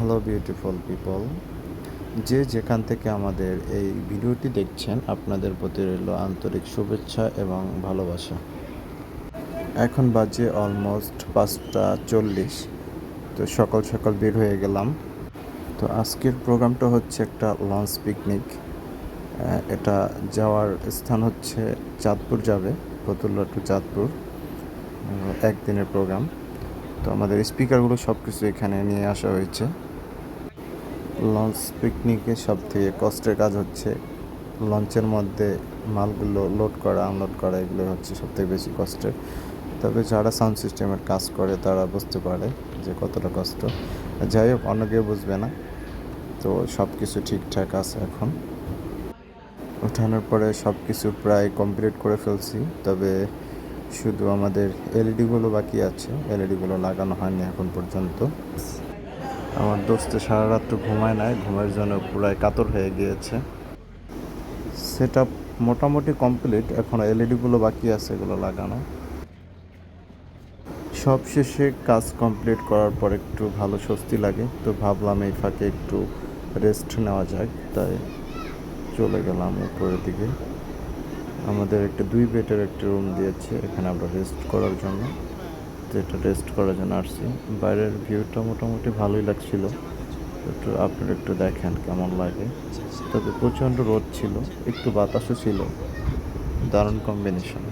Hello beautiful people, যে যেখান থেকে আমাদের এই ভিডিওটি দেখছেন আপনাদের প্রতি রইল আন্তরিক শুভেচ্ছা এবং ভালোবাসা। এখন বাজে অলমোস্ট 5:40। তো সকাল সকাল বের হয়ে গেলাম। তো আজকের প্রোগ্রামটা হচ্ছে একটা লঞ্চ পিকনিক। এটা যাওয়ার স্থান হচ্ছে চাঁদপুর যাবে, ফতুল্লা টু চাঁদপুর, একদিনের প্রোগ্রাম। তো আমাদের স্পিকারগুলো সব কিছু এখানে নিয়ে আসা হয়েছে। লঞ্চ পিকনিকের সবথেকে কষ্টের কাজ হচ্ছে লঞ্চের মধ্যে মালগুলো লোড করা, আনলোড করা, এগুলো হচ্ছে সবথেকে বেশি কষ্টের। তবে যারা সাউন্ড সিস্টেমের কাজ করে তারা বুঝতে পারে যে কতটা কষ্ট। যাই হোক, অন্য কেউ বুঝবে না। তো সব কিছু ঠিকঠাক আছে। এখন ওঠানোর পরে সব কিছু প্রায় কমপ্লিট করে ফেলছি, তবে শুধু আমাদের এলইডিগুলো বাকি আছে। এলইডিগুলো লাগানো হয়নি এখন পর্যন্ত। আমার দোস্ত সারা রাত্র ঘুমায় নাই, ঘুমের জন্য পুরাই কাতর হয়ে গিয়েছে। সেট আপ মোটামুটি কমপ্লিট, এখন এলইডিগুলো বাকি আছে, এগুলো লাগানো। সব শেষে কাজ কমপ্লিট করার পর একটু ভালো স্বস্তি লাগে, তো ভাবলাম এই ফাঁকে একটু রেস্ট নেওয়া যাক, তাই চলে গেলাম উপরের দিকে। আমাদের একটা 2 বেডের একটা রুম দিয়েছে এখানে আমরা রেস্ট করার জন্য, তো এটা রেস্ট করার জন্য আসছি। বাইরের ভিউটা মোটামুটি ভালোই লাগছিল, একটু আপনারা একটু দেখেন কেমন লাগে। তবে প্রচণ্ড রোদ ছিল, একটু বাতাসও ছিল, দারুণ কম্বিনেশন।